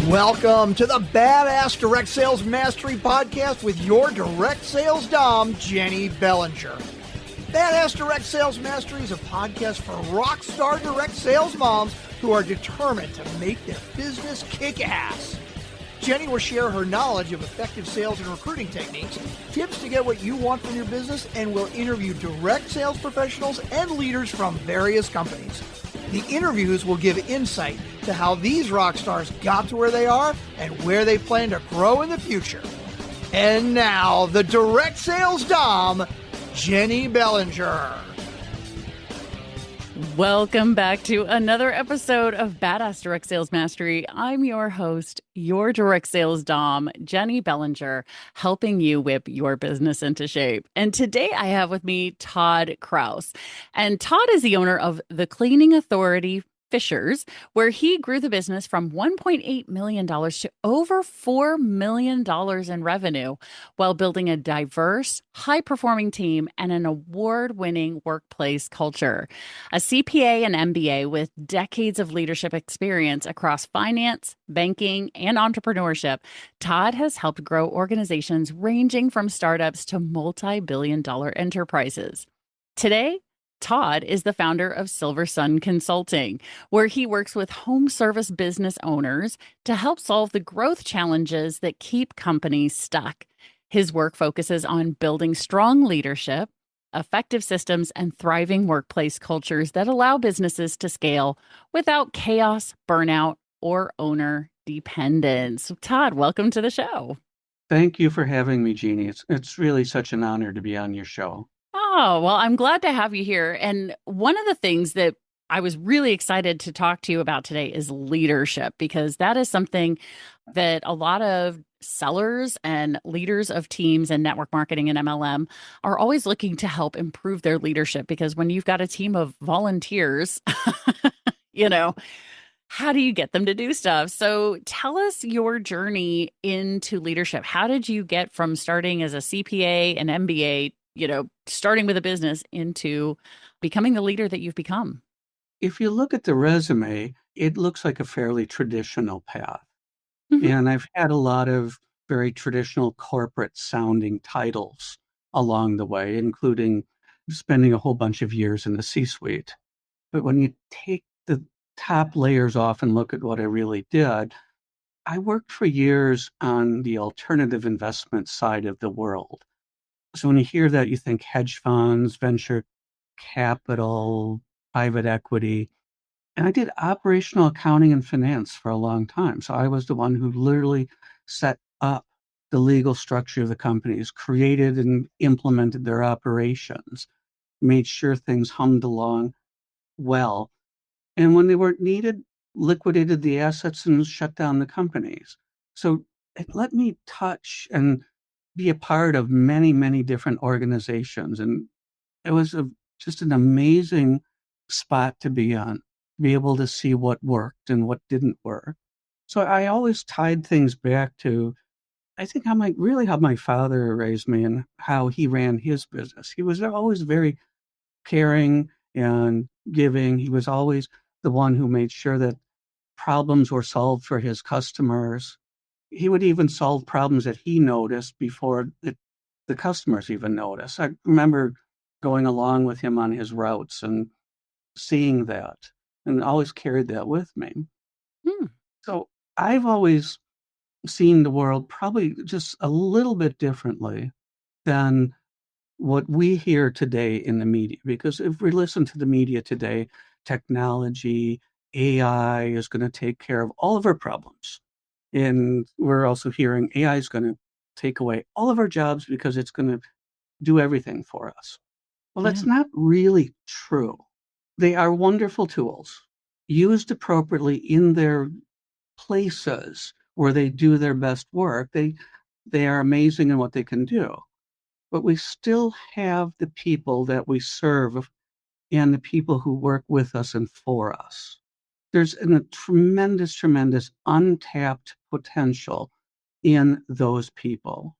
Welcome to the Badass Direct Sales Mastery Podcast with your direct sales dom, Jennie Bellinger. Badass Direct Sales Mastery is a podcast for rock star direct sales moms who are determined to make their business kick ass. Jennie will share her knowledge of effective sales and recruiting techniques, tips to get what you want from your business, and will interview direct sales professionals and leaders from various companies. The interviews will give insight to how these rock stars got to where they are and where they plan to grow in the future. And now, the direct sales dom, Jennie Bellinger. Welcome back to another episode of Badass Direct Sales Mastery. I'm your host, your direct sales dom, Jennie Bellinger, helping you whip your business into shape. And today I have with me Todd Krause. And Todd is the owner of the cleaning authority Fishers, where he grew the business from $1.8 million to over $4 million in revenue while building a diverse, high-performing team and an award-winning workplace culture. A CPA and MBA with decades of leadership experience across finance, banking, and entrepreneurship, Todd has helped grow organizations ranging from startups to multi-billion-dollar enterprises. Today, Todd is the founder of Silver Sun Consulting, where he works with home service business owners to help solve the growth challenges that keep companies stuck. His work focuses on building strong leadership, effective systems, and thriving workplace cultures that allow businesses to scale without chaos, burnout, or owner dependence. Todd, welcome to the show. Thank you for having me, Jeannie. It's really such an honor to be on your show. Oh, well, I'm glad to have you here. And one of the things that I was really excited to talk to you about today is leadership, because that is something that a lot of sellers and leaders of teams and network marketing and MLM are always looking to help improve their leadership. Because when you've got a team of volunteers, how do you get them to do stuff? So tell us your journey into leadership. How did you get from starting as a CPA and MBA, starting with a business, into becoming the leader that you've become? If you look at the resume, it looks like a fairly traditional path. Mm-hmm. And I've had a lot of very traditional corporate sounding titles along the way, including spending a whole bunch of years in the C-suite. But when you take the top layers off and look at what I really did, I worked for years on the alternative investment side of the world. So when you hear that, you think hedge funds, venture capital, private equity. And I did operational accounting and finance for a long time. So I was the one who literally set up the legal structure of the companies, created and implemented their operations, made sure things hummed along well. And when they weren't needed, liquidated the assets and shut down the companies. So it let me touch and be a part of many, many different organizations. And it was just an amazing spot to be on, be able to see what worked and what didn't work. So I always tied things back to, I think, how my father raised me and how he ran his business. He was always very caring and giving. He was always the one who made sure that problems were solved for his customers. He would even solve problems that he noticed before the customers even noticed. I remember going along with him on his routes and seeing that, and always carried that with me. So I've always seen the world probably just a little bit differently than what we hear today in the media. Because if we listen to the media today, technology, AI is going to take care of all of our problems. And we're also hearing AI is going to take away all of our jobs because it's going to do everything for us. Well, that's not really true. They are wonderful tools used appropriately in their places where they do their best work. They are amazing in what they can do. But we still have the people that we serve and the people who work with us and for us. There's a tremendous untapped potential in those people.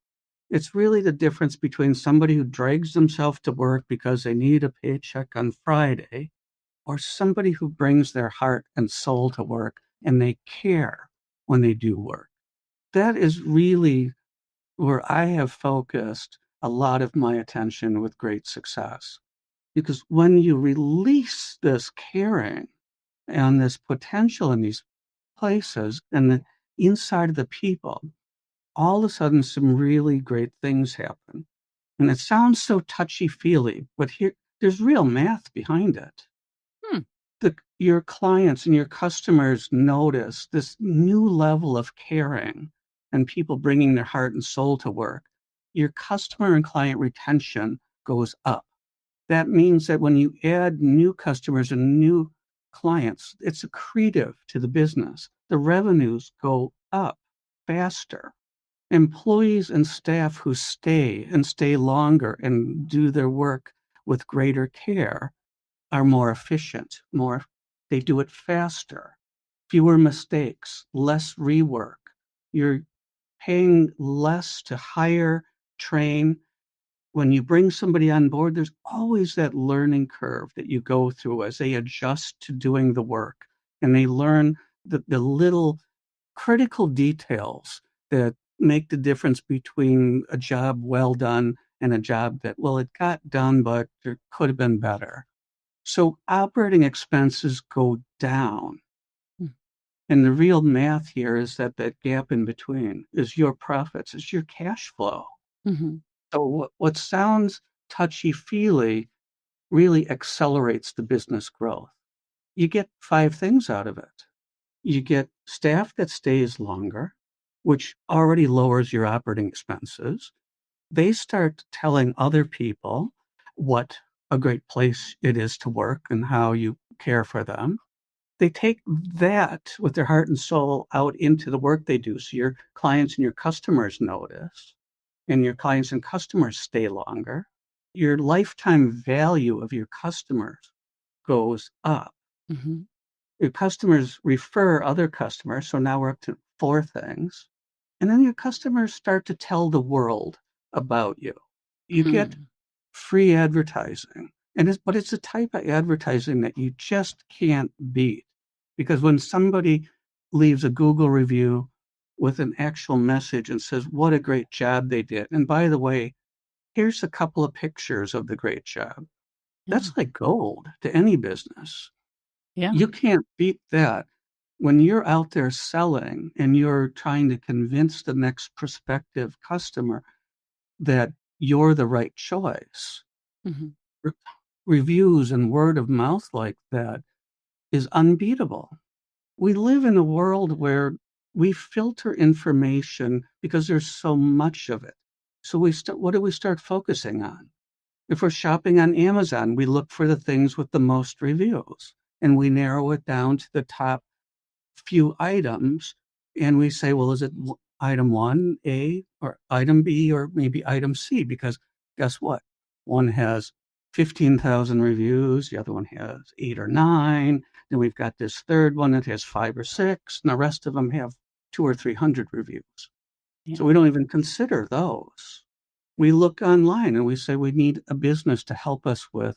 It's really the difference between somebody who drags themselves to work because they need a paycheck on Friday, or somebody who brings their heart and soul to work and they care when they do work. That is really where I have focused a lot of my attention with great success. Because when you release this caring and this potential in these places and the inside of the people, all of a sudden some really great things happen. And it sounds so touchy-feely, but here there's real math behind it. Hmm. Your clients and your customers notice this new level of caring and people bringing their heart and soul to work. Your customer and client retention goes up. That means that when you add new customers and new clients, it's accretive to the business. The revenues go up faster. Employees and staff who stay and stay longer and do their work with greater care are more efficient, they do it faster, fewer mistakes, less rework. You're paying less to hire, train. When you bring somebody on board, there's always that learning curve that you go through as they adjust to doing the work and they learn the little critical details that make the difference between a job well done and a job that, well, it got done, but it could have been better. So operating expenses go down. Hmm. And the real math here is that gap in between is your profits, is your cash flow. Mm-hmm. So what sounds touchy-feely really accelerates the business growth. You get 5 things out of it. You get staff that stays longer, which already lowers your operating expenses. They start telling other people what a great place it is to work and how you care for them. They take that with their heart and soul out into the work they do. So your clients and your customers notice, and your clients and customers stay longer. Your lifetime value of your customers goes up. Mm-hmm. Your customers refer other customers. So now we're up to 4 things. And then your customers start to tell the world about you. You get free advertising. But it's a type of advertising that you just can't beat. Because when somebody leaves a Google review with an actual message and says, what a great job they did. And by the way, here's a couple of pictures of the great job. Yeah. That's like gold to any business. Yeah. You can't beat that. When you're out there selling and you're trying to convince the next prospective customer that you're the right choice, Mm-hmm. reviews and word of mouth like that is unbeatable. We live in a world where we filter information because there's so much of it. So what do we start focusing on? If we're shopping on Amazon, we look for the things with the most reviews and we narrow it down to the top few items and we say, well, is it item 1A or item B or maybe item C? Because guess what? One has 15,000 reviews, the other one has 8 or 9. Then we've got this third one that has 5 or 6, and the rest of them have 200 or 300 reviews. Yeah. So we don't even consider those. We look online and we say we need a business to help us with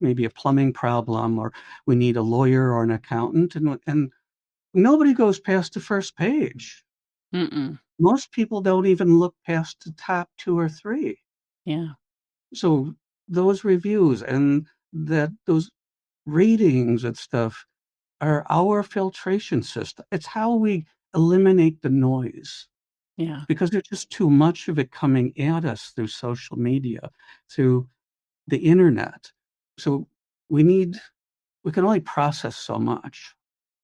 maybe a plumbing problem, or we need a lawyer or an accountant, and nobody goes past the first page. Mm-mm. Most people don't even look past the top 2 or 3. Yeah. So those reviews and those ratings and stuff are our filtration system. It's how we eliminate the noise Yeah. because there's just too much of it coming at us through social media, through the internet. So we can only process so much.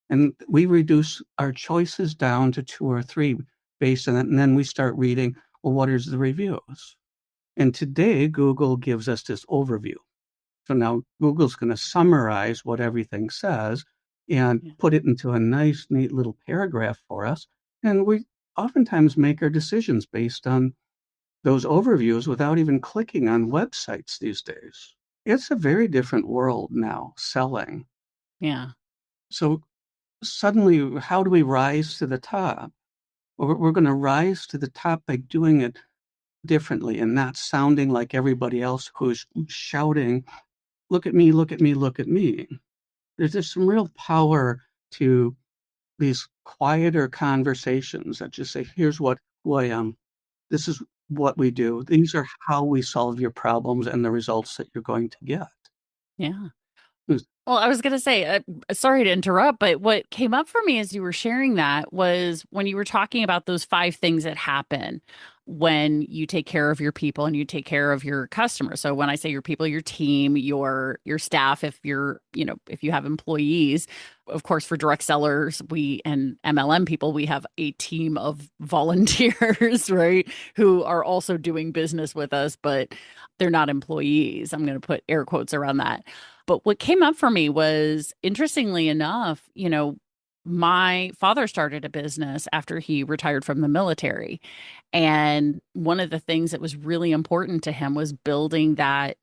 And we reduce our choices down to 2 or 3 based on it. And then we start reading, well, what is the reviews? And today, Google gives us this overview. So now Google's going to summarize what everything says and put it into a nice, neat little paragraph for us. And we oftentimes make our decisions based on those overviews without even clicking on websites these days. It's a very different world now, selling. Yeah. So suddenly, how do we rise to the top? Well, we're going to rise to the top by doing it differently and not sounding like everybody else who's shouting, look at me, look at me, look at me. There's some real power to these quieter conversations that just say, here's who I am. This is what we do. These are how we solve your problems and the results that you're going to get. Yeah. Well, I was going to say, sorry to interrupt, but what came up for me as you were sharing that was when you were talking about those 5 things that happen when you take care of your people and you take care of your customers. So when I say your people, your team, your staff, if if you have employees, of course, for direct sellers, and MLM people, we have a team of volunteers, right, who are also doing business with us, but they're not employees. I'm going to put air quotes around that. But what came up for me was, interestingly enough, my father started a business after he retired from the military. And one of the things that was really important to him was building that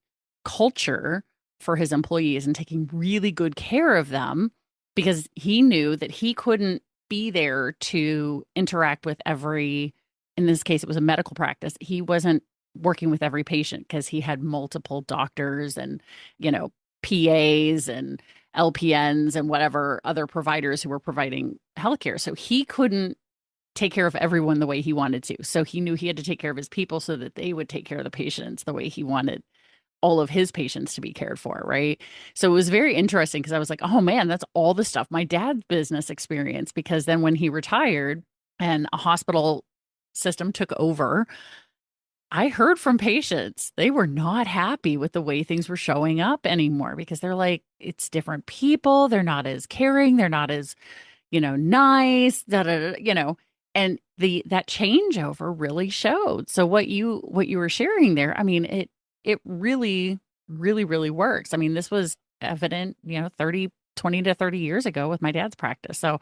culture for his employees and taking really good care of them, because he knew that he couldn't be there to interact with in this case, it was a medical practice. He wasn't working with every patient because he had multiple doctors and, you know, PAs and LPNs and whatever other providers who were providing healthcare. So he couldn't take care of everyone the way he wanted to. So he knew he had to take care of his people so that they would take care of the patients the way he wanted all of his patients to be cared for, right? So it was very interesting because I was like, oh man, that's all the stuff my dad's business experience. Because then when he retired and a hospital system took over, I heard from patients they were not happy with the way things were showing up anymore, because they're like, it's different people. They're not as caring. They're not as, nice, and that changeover really showed. So what you were sharing there, I mean, it really, really, really works. I mean, this was evident, 20 to 30 years ago with my dad's practice. So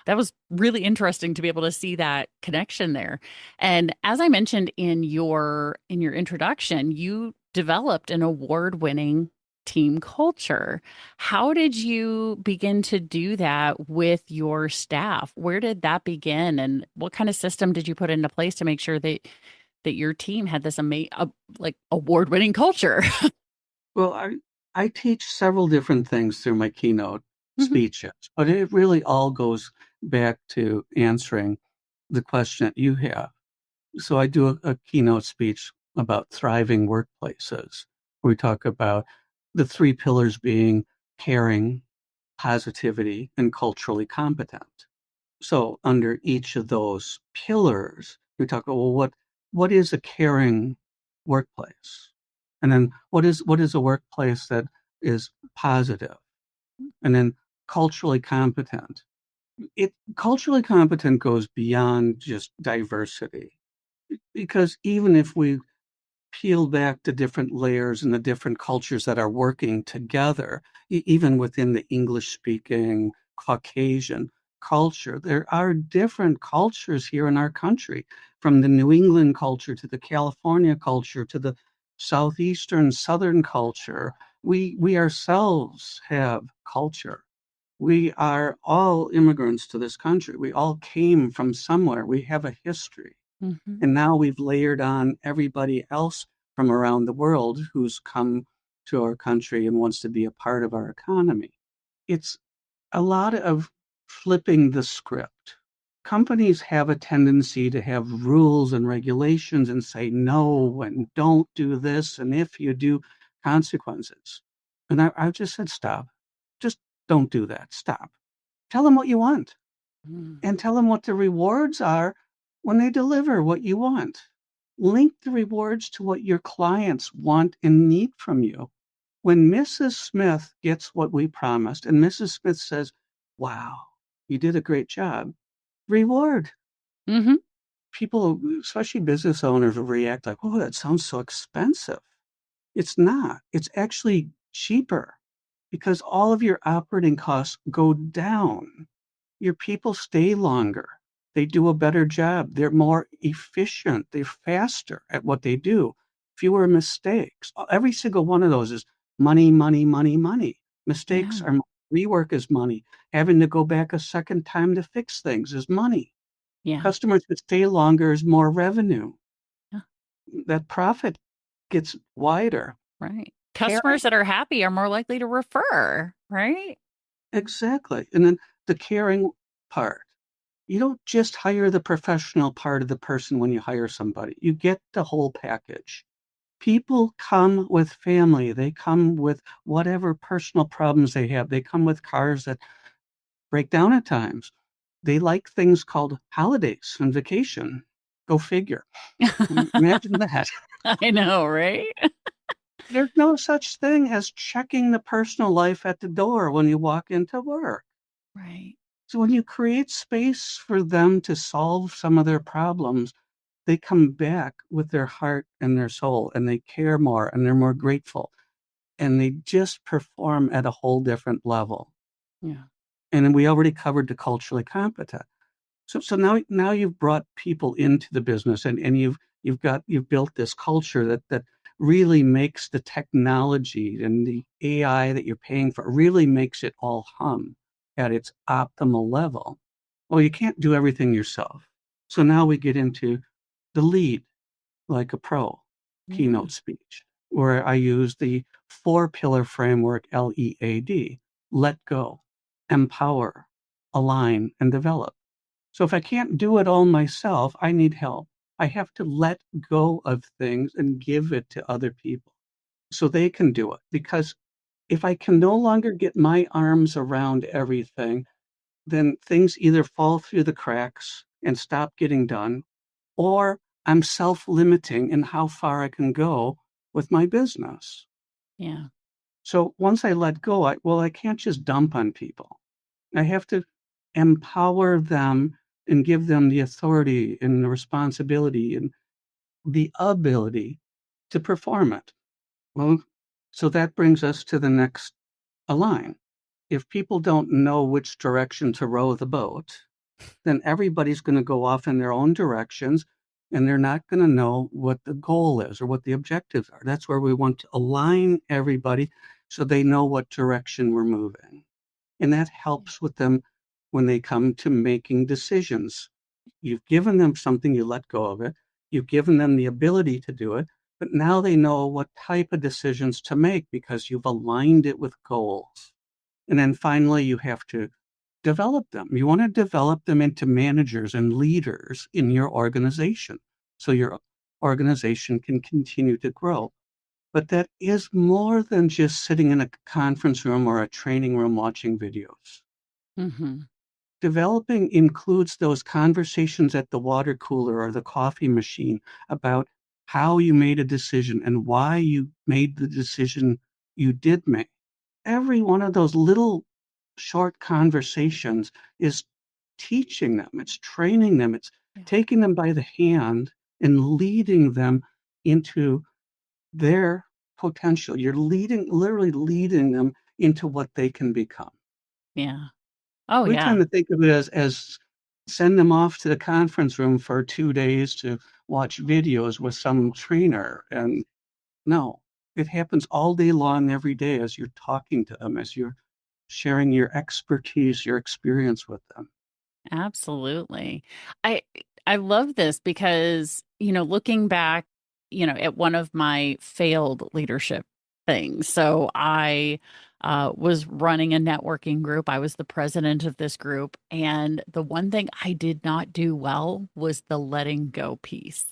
that was really interesting to be able to see that connection there. And as I mentioned in your introduction, you developed an award-winning team culture. How did you begin to do that with your staff? Where did that begin, and what kind of system did you put into place to make sure that your team had this amazing, like, award-winning culture? Well, I teach several different things through my keynote Mhm. speeches, but it really all goes back to answering the question that you have. So I do a keynote speech about thriving workplaces. We talk about the 3 pillars being caring, positivity, and culturally competent. So under each of those pillars, we talk about, well, what is a caring workplace? And then what is a workplace that is positive? And then culturally competent. It culturally competent goes beyond just diversity, because even if we peel back the different layers and the different cultures that are working together, even within the English speaking Caucasian culture, there are different cultures here in our country, from the New England culture to the California culture to the Southeastern Southern culture. We ourselves have culture. We are all immigrants to this country. We all came from somewhere. We have a history. Mhm. And now we've layered on everybody else from around the world who's come to our country and wants to be a part of our economy. It's a lot of flipping the script. Companies have a tendency to have rules and regulations and say no and don't do this, and if you do, consequences. And I've just said, stop. Just don't do that. Stop. Tell them what you want, Mm. and tell them what the rewards are when they deliver what you want. Link the rewards to what your clients want and need from you. When Mrs. Smith gets what we promised, and Mrs. Smith says, wow, you did a great job, reward. Mhm. People, especially business owners, will react like, oh, that sounds so expensive. It's not. It's actually cheaper, because all of your operating costs go down. Your people stay longer. They do a better job. They're more efficient. They're faster at what they do. Fewer mistakes. Every single one of those is money, money, money, money. Mistakes Yeah. are money. Rework is money. Having to go back a second time to fix things is money. Yeah. Customers that stay longer is more revenue. Yeah. That profit gets wider. Right. Caring. Customers that are happy are more likely to refer, right? Exactly. And then the caring. part. You don't just hire the professional part of the person when you hire somebody. You get the whole package. People come with family. They come with whatever personal problems they have. They come with cars that break down at times. They like things called holidays and vacation. Go figure. Imagine that. I know, right? There's no such thing as checking the personal life at the door when you walk into work. Right. So when you create space for them to solve some of their problems, they come back with their heart and their soul, and they care more, and they're more grateful, and they just perform at a whole different level. Yeah. And then we already covered the culturally competent. So now you've brought people into the business, and you've built this culture that really makes the technology and the AI that you're paying for really makes it all hum at its optimal level. Well, you can't do everything yourself. So now we get into the lead like a pro Yeah. keynote speech, where I use the 4-pillar framework, LEAD: let go, empower, align, and develop. So if I can't do it all myself, I need help. I have to let go of things and give it to other people so they can do it. Because if I can no longer get my arms around everything, then things either fall through the cracks and stop getting done, or I'm self-limiting in how far I can go with my business. Yeah. So once I let go, I can't just dump on people. I have to empower them and give them the authority and the responsibility and the ability to perform it. Well, so that brings us to the next align. If people don't know which direction to row the boat, then everybody's going to go off in their own directions, and they're not going to know what the goal is or what the objectives are. That's where we want to align everybody so they know what direction we're moving. And that helps with them when they come to making decisions. You've given them something, you let go of it. You've given them the ability to do it, but now they know what type of decisions to make because you've aligned it with goals. And then finally, you have to develop them. You want to develop them into managers and leaders in your organization so your organization can continue to grow. But that is more than just sitting in a conference room or a training room watching videos. Mm-hmm. Developing includes those conversations at the water cooler or the coffee machine about how you made a decision and why you made the decision you did make. Every one of those little short conversations is teaching them, it's training them, it's Yeah. taking them by the hand and leading them into their potential. You're literally leading them into what they can become. Yeah. Oh, We yeah. tend to think of it as send them off to the conference room for 2 days to watch videos with some trainer. And no, it happens all day long, every day, as you're talking to them, as you're sharing your expertise, your experience with them. Absolutely. I I love this because, looking back, at one of my failed leadership things. So I was running a networking group. I was the president of this group. And the one thing I did not do well was the letting go piece.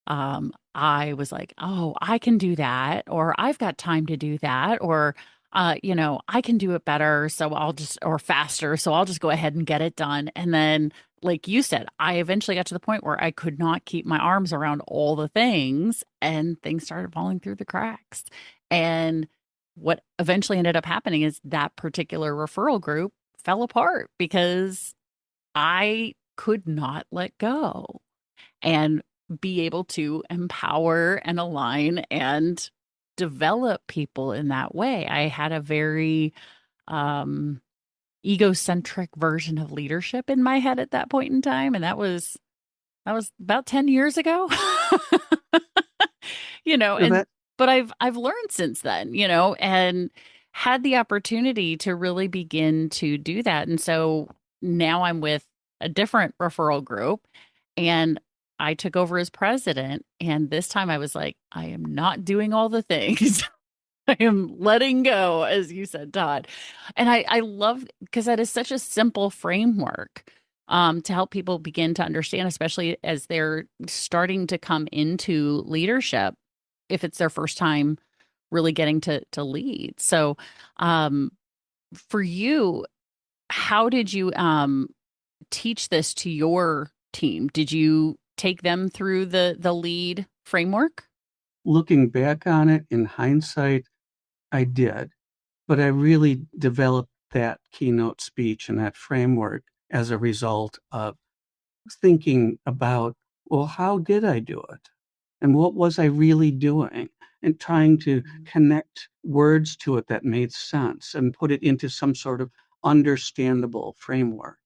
I was like, oh, I can do that, or I've got time to do that, or, I can do it better. So or faster. So I'll just go ahead and get it done. And then, like you said, I eventually got to the point where I could not keep my arms around all the things, and things started falling through the cracks. And what eventually ended up happening is that particular referral group fell apart because I could not let go and be able to empower and align and develop people in that way. I had a very um egocentric version of leadership in my head at that point in time, and that was about 10 years ago. So And that but I've learned since then, and had the opportunity to really begin to do that. And so now I'm with a different referral group, and I took over as president, and this time I was like, I am not doing all the things. I am letting go, as you said, Todd. And I love because that is such a simple framework to help people begin to understand, especially as they're starting to come into leadership, if it's their first time really getting to lead. So um, for you, how did you teach this to your team? Did you take them through the lead framework? Looking back on it in hindsight, I did, but I really developed that keynote speech and that framework as a result of thinking about, well, how did I do it? And what was I really doing? And trying to connect words to it that made sense and put it into some sort of understandable framework.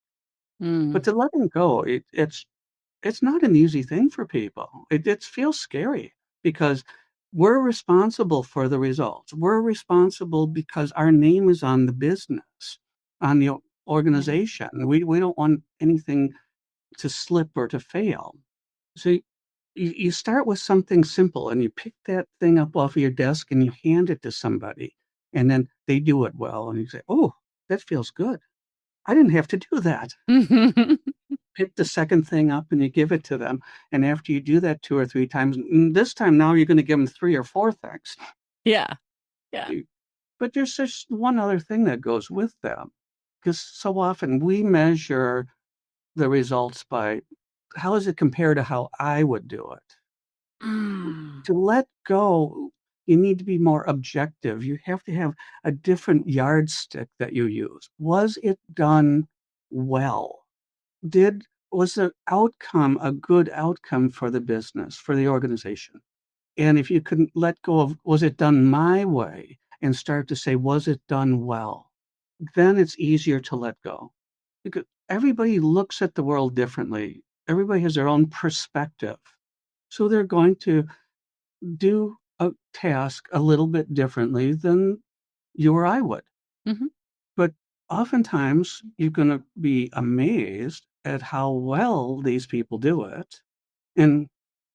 But Mm, to let them go, it's not an easy thing for people. It feels scary because we're responsible for the results. We're responsible because our name is on the business, on the yeah. organization. We don't want anything to slip or to fail. So you start with something simple and you pick that thing up off of your desk and you hand it to somebody, and then they do it well. And you say, oh, that feels good. I didn't have to do that. Pick the second thing up and you give it to them. And after you do that 2 or 3 times, this time now you're going to give them 3 or 4 things. Yeah. Yeah. But there's just one other thing that goes with them. Because so often we measure the results by how does it compare to how I would do it? Mm, To let go, you need to be more objective. You have to have a different yardstick that you use. Was it done well? Was the outcome a good outcome for the business, for the organization? And if you can let go of, was it done my way, and start to say, was it done well? Then it's easier to let go. Because everybody looks at the world differently. Everybody has their own perspective. So they're going to do a task a little bit differently than you or I would. mhm. But oftentimes you're going to be amazed at how well these people do it, and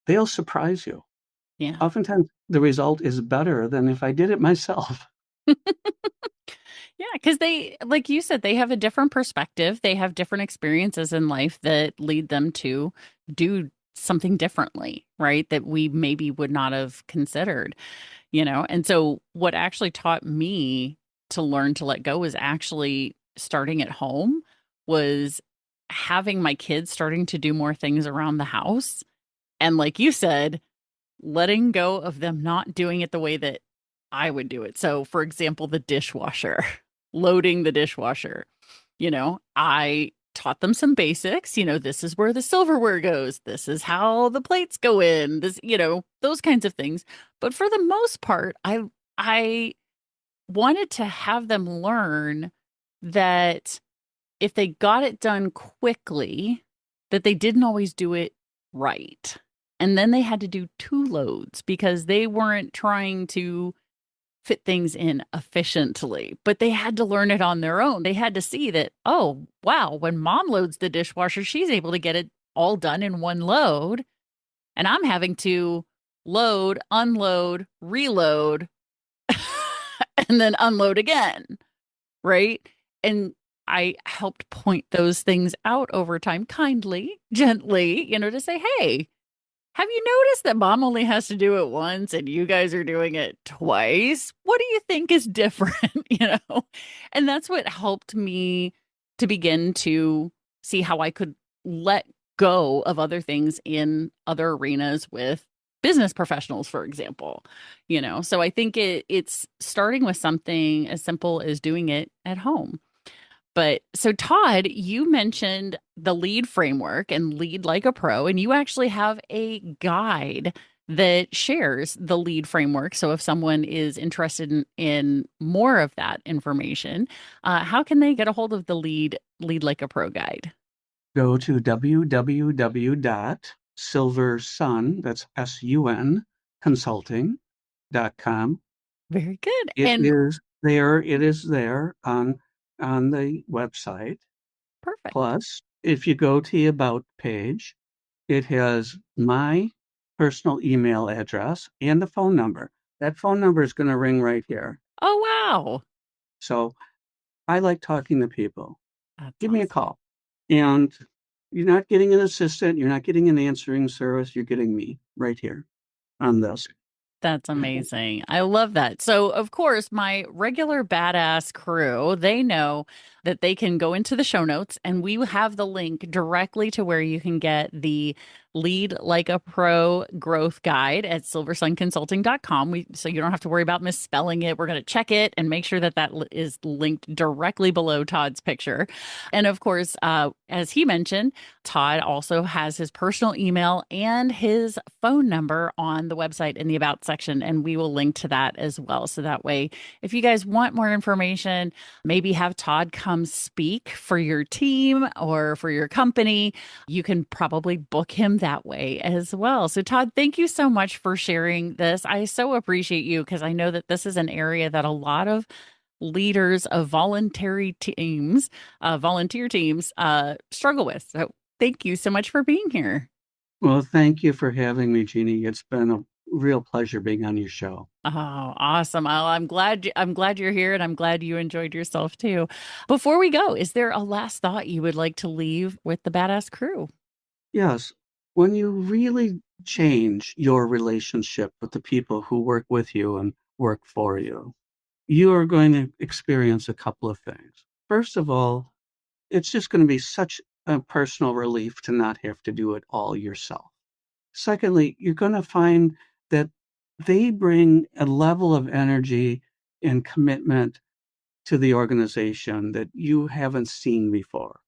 they'll surprise you. Yeah. Oftentimes the result is better than if I did it myself. Yeah, because they, like you said, they have a different perspective. They have different experiences in life that lead them to do something differently, right? That we maybe would not have considered, you know? And so, what actually taught me to learn to let go was actually starting at home, was having my kids starting to do more things around the house. And, like you said, letting go of them not doing it the way that I would do it. So, for example, the dishwasher, loading the dishwasher. I taught them some basics. This is where the silverware goes. This is how the plates go in. Those kinds of things. But for the most part, I wanted to have them learn that if they got it done quickly, that they didn't always do it right. And then they had to do two loads because they weren't trying to fit things in efficiently, but they had to learn it on their own. They had to see that, oh, wow, when mom loads the dishwasher, she's able to get it all done in one load. And I'm having to load, unload, reload, and then unload again. Right. And I helped point those things out over time, kindly, gently, to say, hey, have you noticed that mom only has to do it once and you guys are doing it twice? What do you think is different? And that's what helped me to begin to see how I could let go of other things in other arenas with business professionals, for example. So I think it's starting with something as simple as doing it at home. But so, Todd, you mentioned the lead framework and lead like a pro, and you actually have a guide that shares the lead framework. So, if someone is interested in more of that information, how can they get a hold of the lead like a pro guide? Go to www.silversun, that's SUN, consulting.com. Very good. It And is there. It is there on the website. perfect. Plus, if you go to the About page, it has my personal email address and the phone number. That phone number is going to ring right here. Oh, wow. So I like talking to people. That's Give me a awesome. call. And you're not getting an assistant. You're not getting an answering service. You're getting me right here on this. That's amazing. I love that. So, of course, my regular badass crew, they know that they can go into the show notes and we have the link directly to where you can get the Lead Like a Pro growth guide at silversunconsulting.com. So you don't have to worry about misspelling it. We're going to check it and make sure that is linked directly below Todd's picture. And of course, as he mentioned, Todd also has his personal email and his phone number on the website in the About section, and we will link to that as well. So that way, if you guys want more information, maybe have Todd come speak for your team or for your company, you can probably book him that way as well. So Todd, thank you so much for sharing this. I so appreciate you because I know that this is an area that a lot of leaders of volunteer teams struggle with. So thank you so much for being here. Well, thank you for having me, Jeannie. It's been a real pleasure being on your show. Oh, awesome. I'm glad you're here and I'm glad you enjoyed yourself too. Before we go, is there a last thought you would like to leave with the badass crew? Yes. When you really change your relationship with the people who work with you and work for you, you are going to experience a couple of things. First of all, it's just going to be such a personal relief to not have to do it all yourself. Secondly, you're going to find that they bring a level of energy and commitment to the organization that you haven't seen before.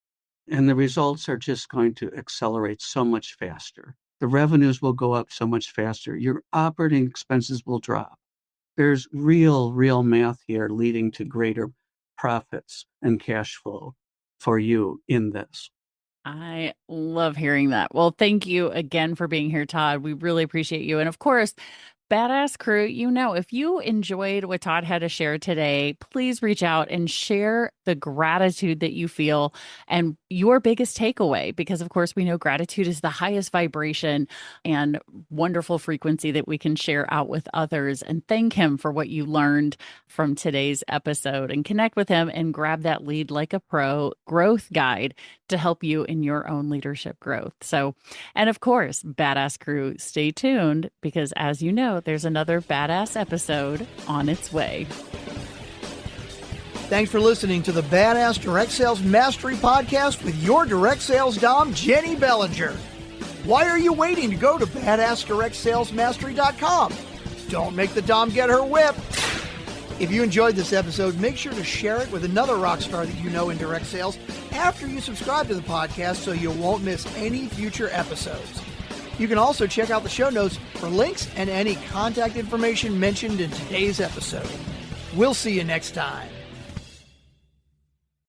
And the results are just going to accelerate so much faster. The revenues will go up so much faster. Your operating expenses will drop. There's real math here leading to greater profits and cash flow for you in this. I love hearing that. Well, thank you again for being here, Todd. We really appreciate you. And of course, badass crew, if you enjoyed what Todd had to share today, please reach out and share the gratitude that you feel and your biggest takeaway, because of course we know gratitude is the highest vibration and wonderful frequency that we can share out with others, and thank him for what you learned from today's episode, and connect with him and grab that Lead Like a Pro growth guide to help you in your own leadership growth. So, and of course, badass crew, stay tuned because as you know, there's another badass episode on its way. Thanks for listening to the Badass Direct Sales Mastery Podcast with your direct sales dom, Jennie Bellinger. Why are you waiting to go to badassdirectsalesmastery.com? Don't make the dom get her whip. If you enjoyed this episode, make sure to share it with another rock star that you know in direct sales after you subscribe to the podcast so you won't miss any future episodes. You can also check out the show notes for links and any contact information mentioned in today's episode. We'll see you next time.